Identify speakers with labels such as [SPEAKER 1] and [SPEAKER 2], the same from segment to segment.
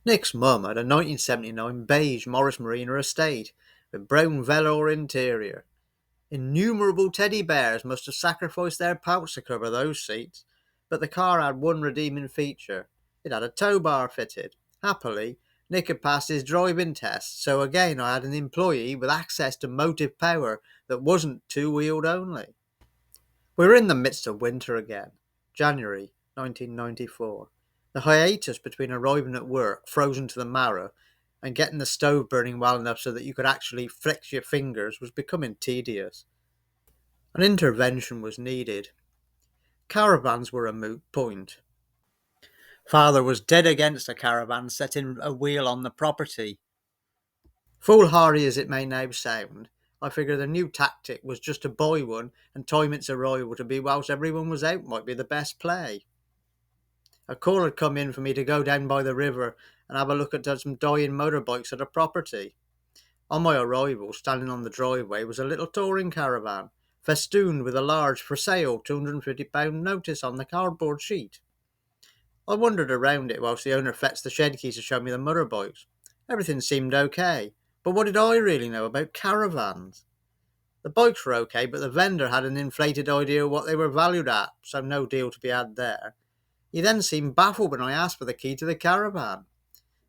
[SPEAKER 1] Nick's mum had a 1979 beige Morris Marina estate with brown velour interior. Innumerable teddy bears must have sacrificed their pouch to cover those seats, but the car had one redeeming feature. It had a tow bar fitted. Happily, Nick had passed his driving test, so again I had an employee with access to motive power that wasn't two-wheeled only. We were in the midst of winter again, January 1994. The hiatus between arriving at work, frozen to the marrow, and getting the stove burning well enough so that you could actually flex your fingers was becoming tedious. An intervention was needed. Caravans were a moot point. Father was dead against a caravan setting a wheel on the property. Foolhardy as it may now sound, I figure the new tactic was just to buy one and time its arrival to be whilst everyone was out might be the best play. A call had come in for me to go down by the river and have a look at some dying motorbikes at a property. On my arrival, standing on the driveway was a little touring caravan, festooned with a large "For Sale £250" notice on the cardboard sheet. I wandered around it whilst the owner fetched the shed keys to show me the motorbikes. Everything seemed okay, but what did I really know about caravans? The bikes were okay, but the vendor had an inflated idea of what they were valued at, so no deal to be had there. He then seemed baffled when I asked for the key to the caravan.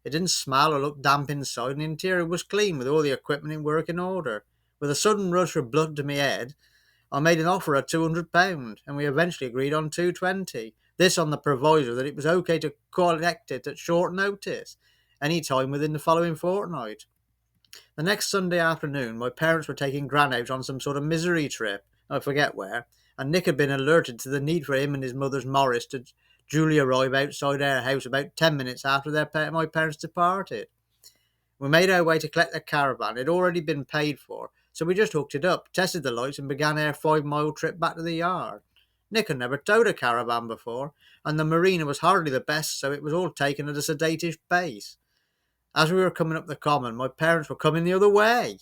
[SPEAKER 1] It didn't smell or look damp inside, and the interior was clean with all the equipment in working order. With a sudden rush of blood to my head, I made an offer of £200, and we eventually agreed on £220. This on the proviso that it was okay to collect it at short notice, any time within the following fortnight. The next Sunday afternoon, my parents were taking Gran out on some sort of misery trip, I forget where, and Nick had been alerted to the need for him and his mother's Morris to duly arrive outside our house about 10 minutes after my parents departed. We made our way to collect the caravan. It had already been paid for, so we just hooked it up, tested the lights, and began our 5 mile trip back to the yard. Nick had never towed a caravan before, and the marina was hardly the best, so it was all taken at a sedatish pace. As we were coming up the common, my parents were coming the other way.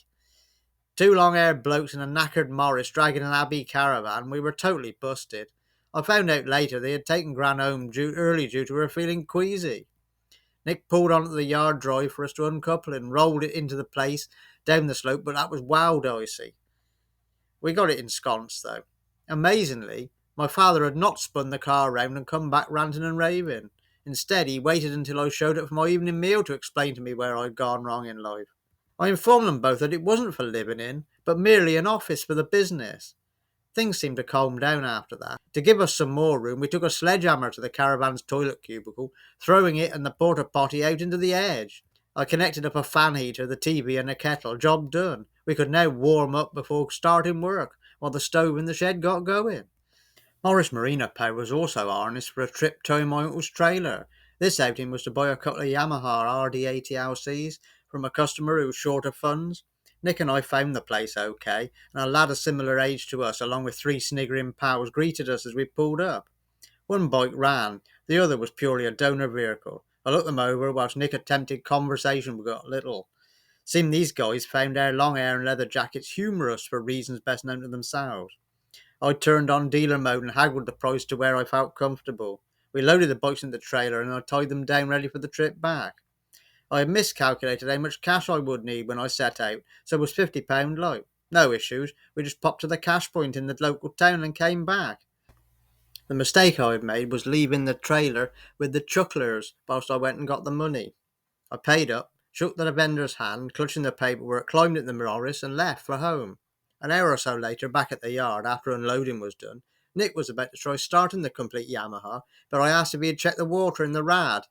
[SPEAKER 1] Two long-haired blokes in a knackered Morris dragging an Abbey caravan. We were totally busted. I found out later they had taken Gran home early due to her feeling queasy. Nick pulled onto the yard drive for us to uncouple and rolled it into the place down the slope, but that was wild icy. We got it ensconced, though. Amazingly, my father had not spun the car round and come back ranting and raving. Instead, he waited until I showed up for my evening meal to explain to me where I'd gone wrong in life. I informed them both that it wasn't for living in, but merely an office for the business. Things seemed to calm down after that. To give us some more room, we took a sledgehammer to the caravan's toilet cubicle, throwing it and the porta potty out into the edge. I connected up a fan heater, the TV, and a kettle. Job done. We could now warm up before starting work, while the stove in the shed got going. Morris Marina Power was also harnessed for a trip towing my uncle's trailer. This outing was to buy a couple of Yamaha RD80LCs from a customer who was short of funds. Nick and I found the place okay, and a lad of similar age to us, along with 3 sniggering pals, greeted us as we pulled up. One bike ran, the other was purely a donor vehicle. I looked them over whilst Nick attempted conversation but got little. Seemed these guys found our long hair and leather jackets humorous for reasons best known to themselves. I turned on dealer mode and haggled the price to where I felt comfortable. We loaded the bikes in the trailer and I tied them down ready for the trip back. I had miscalculated how much cash I would need when I set out, so it was £50 light. No issues, we just popped to the cash point in the local town and came back. The mistake I had made was leaving the trailer with the chucklers whilst I went and got the money. I paid up, shook the vendor's hand, clutching the paperwork, climbed into the Morris and left for home. An hour or so later, back at the yard, after unloading was done, Nick was about to try starting the complete Yamaha, but I asked if he had checked the water in the rad.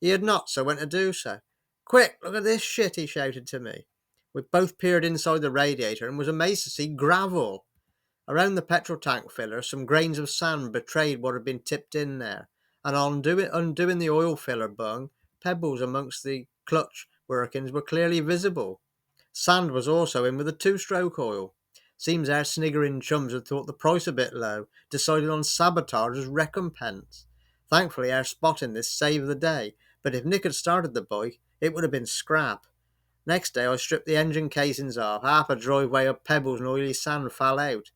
[SPEAKER 1] He had not, so went to do so. "Quick, look at this shit," he shouted to me. We both peered inside the radiator and was amazed to see gravel. Around the petrol tank filler, some grains of sand betrayed what had been tipped in there, and on undoing the oil filler bung, pebbles amongst the clutch workings were clearly visible. Sand was also in with a 2-stroke oil. Seems our sniggering chums had thought the price a bit low, decided on sabotage as recompense. Thankfully, our spot in this saved the day, but if Nick had started the bike, it would have been scrap. Next day, I stripped the engine casings off. Half a driveway of pebbles and oily sand fell out.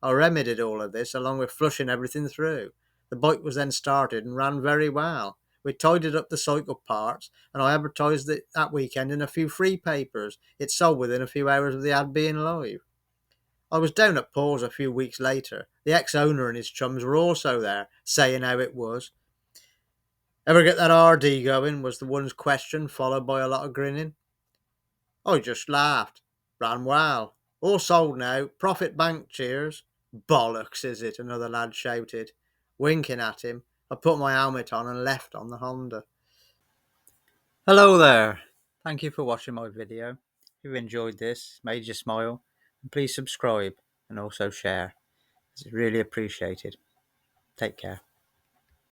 [SPEAKER 1] I remedied all of this, along with flushing everything through. The bike was then started and ran very well. We tidied up the cycle parts, and I advertised it that weekend in a few free papers. It sold within a few hours of the ad being live. I was down at Paul's a few weeks later. The ex-owner and his chums were also there, saying how it was. "Ever get that RD going?" was the one's question, followed by a lot of grinning. I just laughed. "Ran well. All sold now. Profit bank, cheers." "Bollocks, is it?" another lad shouted. Winking at him, I put my helmet on and left on the Honda. Hello there. Thank you for watching my video. If you enjoyed this, made you smile, please subscribe and also share. It's really appreciated. Take care.